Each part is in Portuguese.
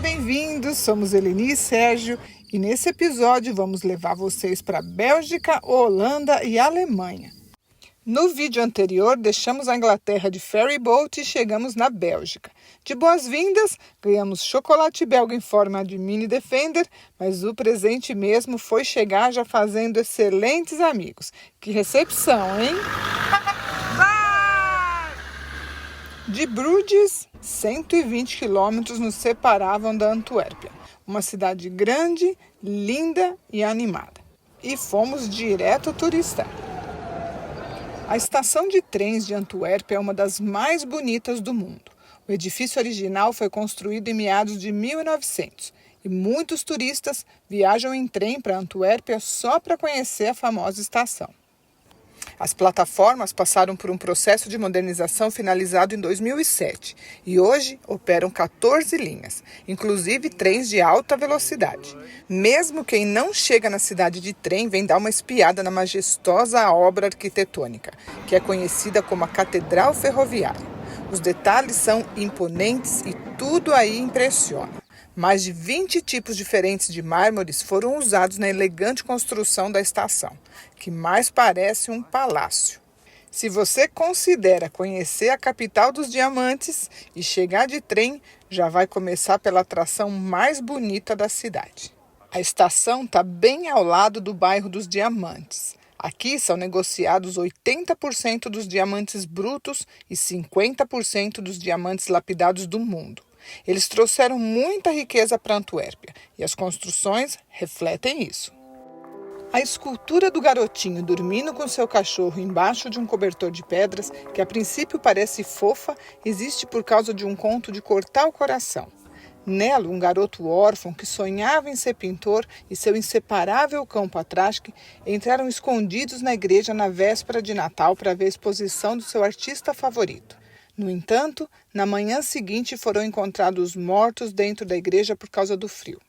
bem-vindos! Somos Eleni e Sérgio e nesse episódio vamos levar vocês para Bélgica, Holanda e Alemanha. No vídeo anterior, deixamos a Inglaterra de ferry boat e chegamos na Bélgica. De boas-vindas, ganhamos chocolate belga em forma de mini Defender, mas o presente mesmo foi chegar já fazendo excelentes amigos. Que recepção, hein? De Bruges, 120 quilômetros nos separavam da Antuérpia, uma cidade grande, linda e animada. E fomos direto turistar. A estação de trens de Antuérpia é uma das mais bonitas do mundo. O edifício original foi construído em meados de 1900 e muitos turistas viajam em trem para Antuérpia só para conhecer a famosa estação. As plataformas passaram por um processo de modernização finalizado em 2007 e hoje operam 14 linhas, inclusive trens de alta velocidade. Mesmo quem não chega na cidade de trem vem dar uma espiada na majestosa obra arquitetônica, que é conhecida como a Catedral Ferroviária. Os detalhes são imponentes e tudo aí impressiona. Mais de 20 tipos diferentes de mármores foram usados na elegante construção da estação, que mais parece um palácio. Se você considera conhecer a capital dos diamantes e chegar de trem, já vai começar pela atração mais bonita da cidade. A estação está bem ao lado do bairro dos Diamantes. Aqui são negociados 80% dos diamantes brutos e 50% dos diamantes lapidados do mundo. Eles trouxeram muita riqueza para Antuérpia e as construções refletem isso. A escultura do garotinho dormindo com seu cachorro embaixo de um cobertor de pedras, que a princípio parece fofa, existe por causa de um conto de cortar o coração. Nela, um garoto órfão que sonhava em ser pintor e seu inseparável cão Patraschke entraram escondidos na igreja na véspera de Natal para ver a exposição do seu artista favorito. No entanto, na manhã seguinte foram encontrados mortos dentro da igreja por causa do frio.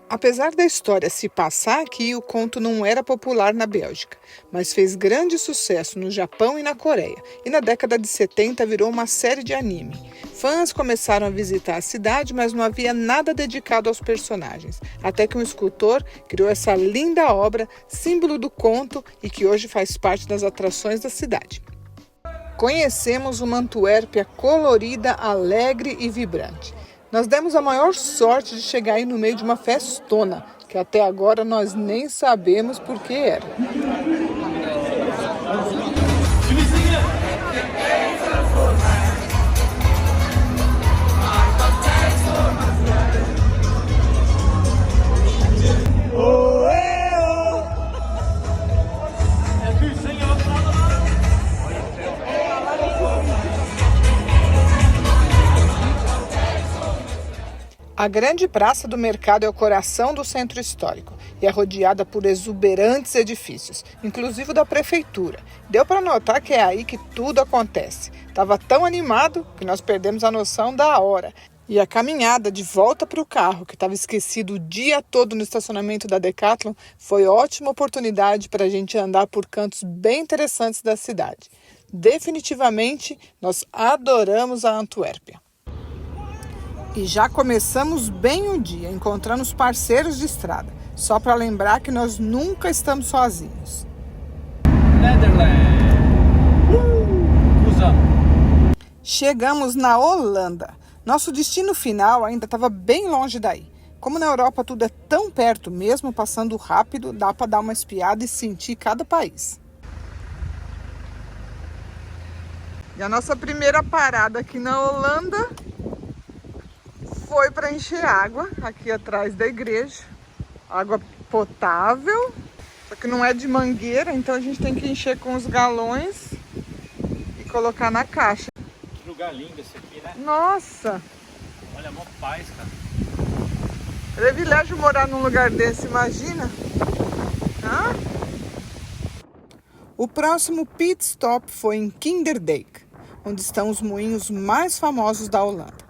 Apesar da história se passar aqui, o conto não era popular na Bélgica, mas fez grande sucesso no Japão e na Coreia, e na década de 70 virou uma série de anime. Fãs começaram a visitar a cidade, mas não havia nada dedicado aos personagens, até que um escultor criou essa linda obra, símbolo do conto e que hoje faz parte das atrações da cidade. Conhecemos uma Antuérpia colorida, alegre e vibrante. Nós demos a maior sorte de chegar aí no meio de uma festona, que até agora nós nem sabemos por que era. A grande praça do mercado é o coração do centro histórico e é rodeada por exuberantes edifícios, inclusive da prefeitura. Deu para notar que é aí que tudo acontece. Estava tão animado que nós perdemos a noção da hora. E a caminhada de volta para o carro, que estava esquecido o dia todo no estacionamento da Decathlon, foi ótima oportunidade para a gente andar por cantos bem interessantes da cidade. Definitivamente, nós adoramos a Antuérpia. E já começamos bem o dia, encontrando os parceiros de estrada. Só para lembrar que nós nunca estamos sozinhos. Chegamos na Holanda. Nosso destino final ainda estava bem longe daí. Como na Europa tudo é tão perto, mesmo passando rápido, dá para dar uma espiada e sentir cada país. E a nossa primeira parada aqui na Holanda foi para encher água aqui atrás da igreja, água potável, só que não é de mangueira, então a gente tem que encher com os galões e colocar na caixa. Que lugar lindo esse aqui, né? Nossa! Olha, mó paz, cara. Privilégio morar num lugar desse, imagina? Hã? O próximo pit stop foi em Kinderdijk, onde estão os moinhos mais famosos da Holanda.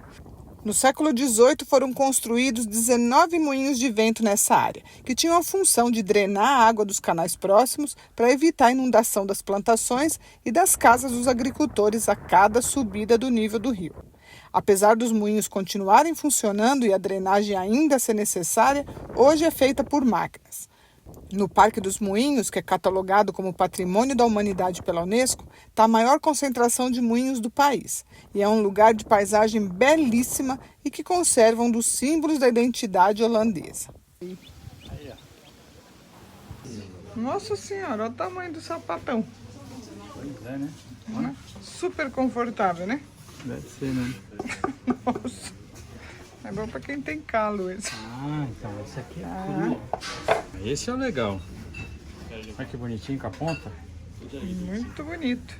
No século XVIII foram construídos 19 moinhos de vento nessa área, que tinham a função de drenar a água dos canais próximos para evitar a inundação das plantações e das casas dos agricultores a cada subida do nível do rio. Apesar dos moinhos continuarem funcionando e a drenagem ainda ser necessária, hoje é feita por máquinas. No Parque dos Moinhos, que é catalogado como Patrimônio da Humanidade pela Unesco, está a maior concentração de moinhos do país. E é um lugar de paisagem belíssima e que conserva um dos símbolos da identidade holandesa. Nossa Senhora, olha o tamanho do sapatão. Pois é, né? Super confortável, né? Deve ser, né? Nossa, é bom pra quem tem calo esse. Ah, então esse aqui é frio. Esse é o legal. Olha que bonitinho com a ponta. Muito bonito.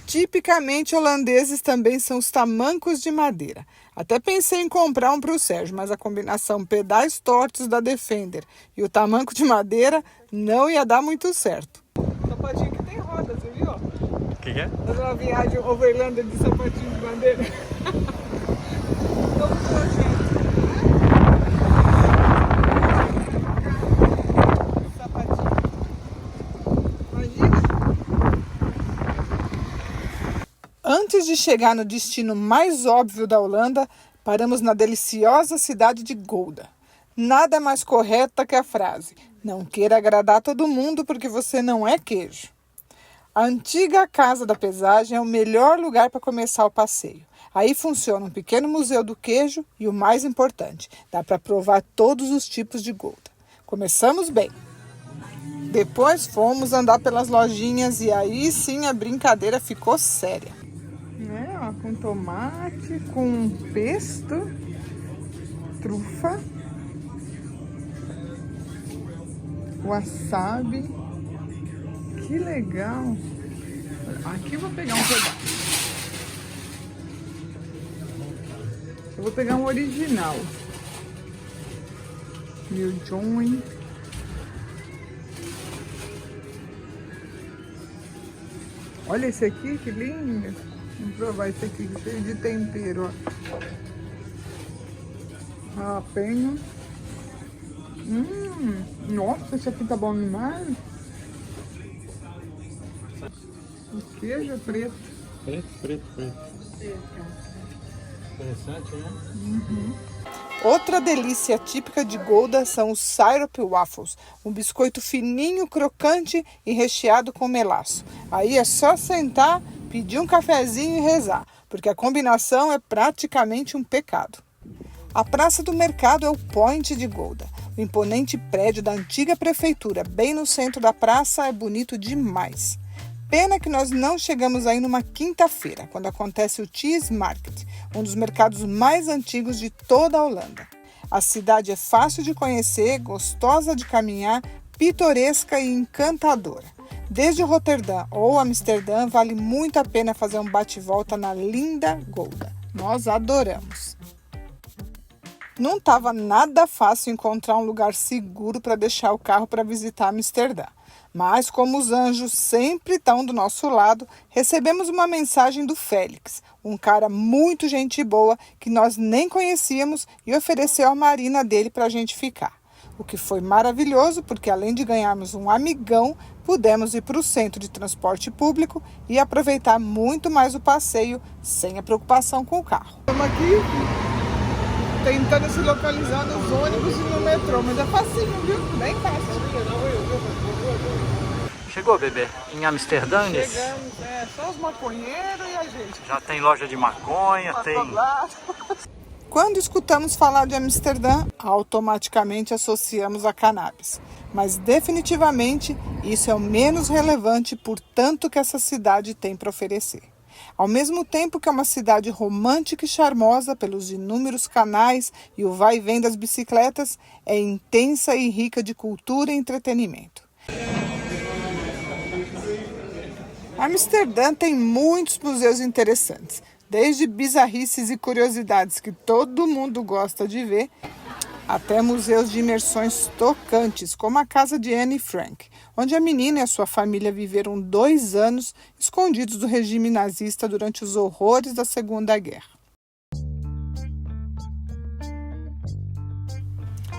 Tipicamente holandeses também são os tamancos de madeira. Até pensei em comprar um para o Sérgio, mas a combinação pedais tortos da Defender e o tamanco de madeira não ia dar muito certo. Sapatinho que tem roda, você viu? O que é? Fazer uma viagem overlander de sapatinho de madeira. Novo projeto. Antes de chegar no destino mais óbvio da Holanda, paramos na deliciosa cidade de Gouda. Nada mais correta que a frase: não queira agradar todo mundo porque você não é queijo. A antiga Casa da Pesagem é o melhor lugar para começar o passeio. Aí funciona um pequeno museu do queijo e o mais importante, dá para provar todos os tipos de Gouda. Começamos bem. Depois fomos andar pelas lojinhas e aí sim a brincadeira ficou séria. Com tomate, com pesto, trufa, wasabi. Que legal! Aqui eu vou pegar um pedaço. Eu vou pegar um original. Meu join. Olha esse aqui, que lindo! Vamos provar esse aqui, cheio de tempero, ó. Jalapeño. Nossa, esse aqui tá bom demais. O queijo é preto. Preto. Interessante, né? Outra delícia típica de Gouda são os syrup waffles, um biscoito fininho, crocante e recheado com melaço. Aí é só sentar, pedir um cafezinho e rezar, porque a combinação é praticamente um pecado. A Praça do Mercado é o point de Gouda. O imponente prédio da antiga prefeitura, bem no centro da praça, é bonito demais. Pena que nós não chegamos aí numa quinta-feira, quando acontece o Cheese Market, um dos mercados mais antigos de toda a Holanda. A cidade é fácil de conhecer, gostosa de caminhar, pitoresca e encantadora. Desde Roterdã ou Amsterdã, vale muito a pena fazer um bate-volta na linda Gouda. Nós adoramos. Não estava nada fácil encontrar um lugar seguro para deixar o carro para visitar Amsterdã. Mas, como os anjos sempre estão do nosso lado, recebemos uma mensagem do Félix, um cara muito gente boa que nós nem conhecíamos e ofereceu a marina dele para a gente ficar. O que foi maravilhoso, porque além de ganharmos um amigão, pudemos ir para o centro de transporte público e aproveitar muito mais o passeio sem a preocupação com o carro. Estamos aqui tentando se localizar nos ônibus e no metrô, mas é facinho, viu? Bem fácil. Chegou, bebê? Em Amsterdã? Chegamos, só os maconheiros e a gente. Já tem loja de maconha, tem... Quando escutamos falar de Amsterdã, automaticamente associamos a cannabis. Mas definitivamente isso é o menos relevante por tanto que essa cidade tem para oferecer. Ao mesmo tempo que é uma cidade romântica e charmosa pelos inúmeros canais e o vai e vem das bicicletas, é intensa e rica de cultura e entretenimento. Amsterdã tem muitos museus interessantes, desde bizarrices e curiosidades que todo mundo gosta de ver, até museus de imersões tocantes, como a casa de Anne Frank, onde a menina e a sua família viveram 2 anos escondidos do regime nazista durante os horrores da Segunda Guerra.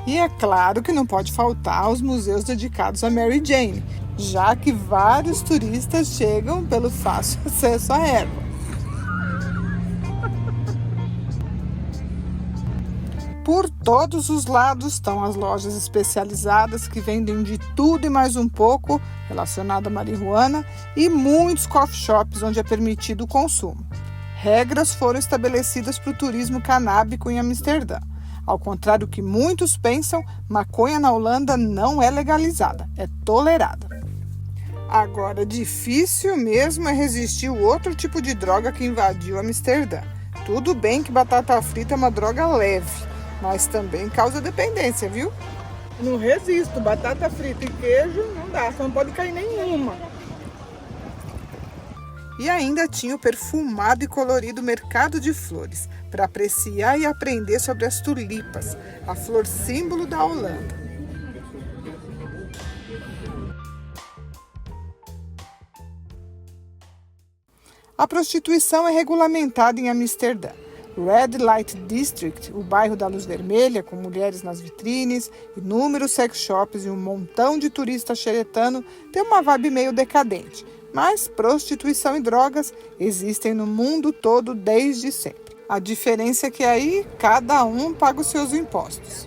E é claro que não pode faltar os museus dedicados a Mary Jane, já que vários turistas chegam pelo fácil acesso à erva. Por todos os lados estão as lojas especializadas que vendem de tudo e mais um pouco relacionado à marihuana e muitos coffee shops onde é permitido o consumo. Regras foram estabelecidas para o turismo canábico em Amsterdã. Ao contrário do que muitos pensam, maconha na Holanda não é legalizada, é tolerada. Agora, difícil mesmo é resistir o outro tipo de droga que invadiu Amsterdã. Tudo bem que batata frita é uma droga leve, mas também causa dependência, viu? Não resisto, batata frita e queijo não dá, só não pode cair nenhuma. E ainda tinha o perfumado e colorido mercado de flores, para apreciar e aprender sobre as tulipas, a flor símbolo da Holanda. A prostituição é regulamentada em Amsterdã. Red Light District, o bairro da luz vermelha, com mulheres nas vitrines, inúmeros sex shops e um montão de turistas xeretano, tem uma vibe meio decadente. Mas prostituição e drogas existem no mundo todo desde sempre. A diferença é que aí cada um paga os seus impostos.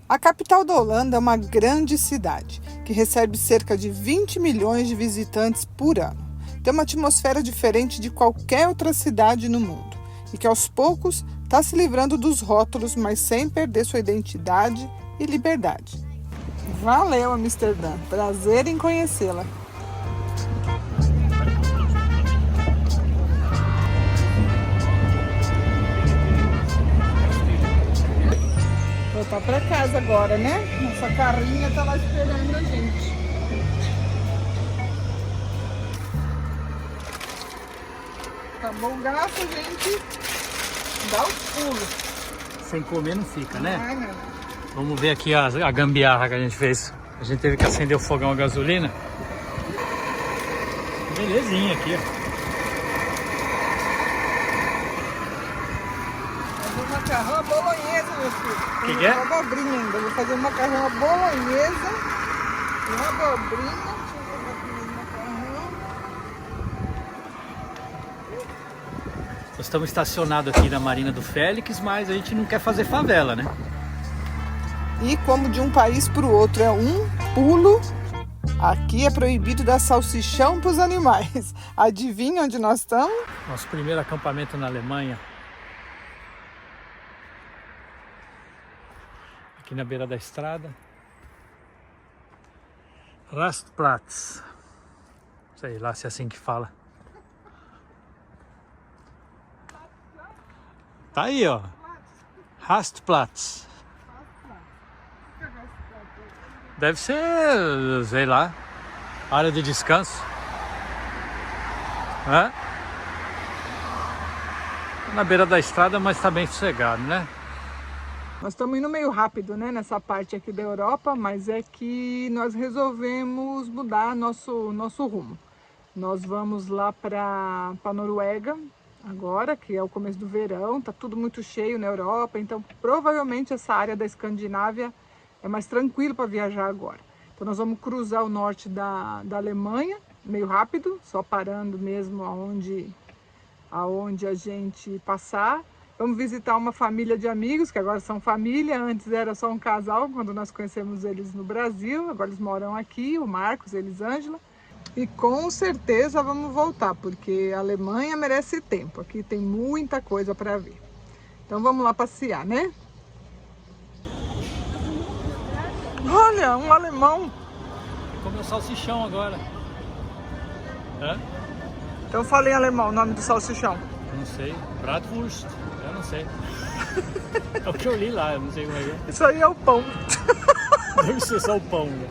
A capital da Holanda é uma grande cidade, que recebe cerca de 20 milhões de visitantes por ano. Tem uma atmosfera diferente de qualquer outra cidade no mundo, e que aos poucos está se livrando dos rótulos, mas sem perder sua identidade e liberdade. Valeu, Amsterdã! Prazer em conhecê-la! Voltar para casa agora, né? Nossa carrinha tá lá esperando a gente. Tá bom, graça, gente. Dá os pulos. Sem comer não fica, né? Ai, meu. Vamos ver aqui a gambiarra que a gente fez. A gente teve que acender o fogão a gasolina. Belezinha aqui, ó. Macarrão à bolonhesa, meu filho. Que é? Uma abobrinha ainda. Eu vou fazer um macarrão à bolonhesa e uma abobrinha. Deixa eu pegar aqui o macarrão. Nós estamos estacionados aqui na Marina do Félix, mas a gente não quer fazer favela, né? E como de um país para o outro é um pulo, aqui é proibido dar salsichão para os animais. Adivinha onde nós estamos? Nosso primeiro acampamento na Alemanha. Aqui na beira da estrada. Rastplatz. Sei lá se é assim que fala. Tá aí, ó. Rastplatz. Deve ser, sei lá, área de descanso. É? Na beira da estrada, mas tá bem sossegado, né? Nós estamos indo meio rápido, né, nessa parte aqui da Europa, mas é que nós resolvemos mudar nosso rumo. Nós vamos lá para a Noruega agora, que é o começo do verão, tá tudo muito cheio na Europa, então provavelmente essa área da Escandinávia é mais tranquilo para viajar agora. Então nós vamos cruzar o norte da Alemanha, meio rápido, só parando mesmo aonde a gente passar. Vamos visitar uma família de amigos, que agora são família, antes era só um casal, quando nós conhecemos eles no Brasil, agora eles moram aqui, o Marcos, a Elisângela. E com certeza vamos voltar, porque a Alemanha merece tempo, aqui tem muita coisa para ver. Então vamos lá passear, né? Olha, um alemão! Comeu salsichão agora. Hã? Então fala em alemão o nome do salsichão. Não sei. Bratwurst. Eu não sei. É o que eu li lá, eu não sei como é que é. Isso aí é o pão. Deve ser só o pão, né?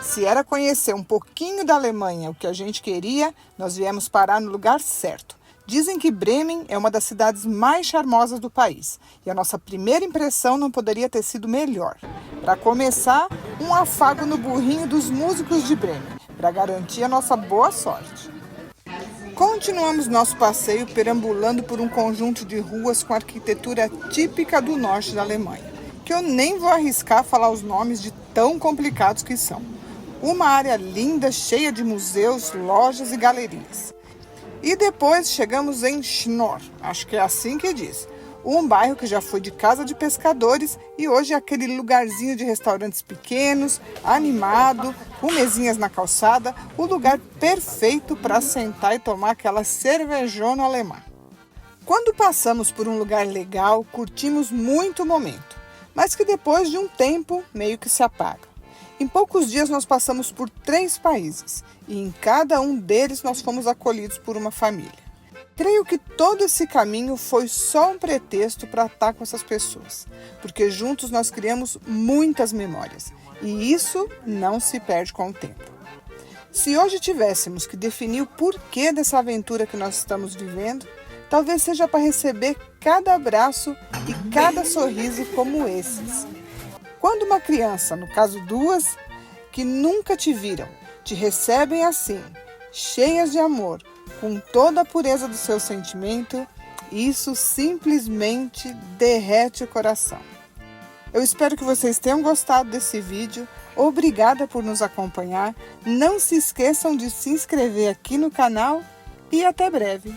Se era conhecer um pouquinho da Alemanha, o que a gente queria, nós viemos parar no lugar certo. Dizem que Bremen é uma das cidades mais charmosas do país e a nossa primeira impressão não poderia ter sido melhor. Para começar, um afago no burrinho dos músicos de Bremen, para garantir a nossa boa sorte. Continuamos nosso passeio perambulando por um conjunto de ruas com arquitetura típica do norte da Alemanha, que eu nem vou arriscar falar os nomes de tão complicados que são. Uma área linda, cheia de museus, lojas e galerias. E depois chegamos em Schnorr, acho que é assim que diz, um bairro que já foi de casa de pescadores e hoje é aquele lugarzinho de restaurantes pequenos, animado, com mesinhas na calçada, o lugar perfeito para sentar e tomar aquela cervejona alemã. Quando passamos por um lugar legal, curtimos muito o momento, mas que depois de um tempo meio que se apaga. Em poucos dias nós passamos por 3 países e em cada um deles nós fomos acolhidos por uma família. Creio que todo esse caminho foi só um pretexto para estar com essas pessoas, porque juntos nós criamos muitas memórias e isso não se perde com o tempo. Se hoje tivéssemos que definir o porquê dessa aventura que nós estamos vivendo, talvez seja para receber cada abraço e cada sorriso como esses. Quando uma criança, no caso 2, que nunca te viram, te recebem assim, cheias de amor, com toda a pureza do seu sentimento, isso simplesmente derrete o coração. Eu espero que vocês tenham gostado desse vídeo. Obrigada por nos acompanhar. Não se esqueçam de se inscrever aqui no canal e até breve.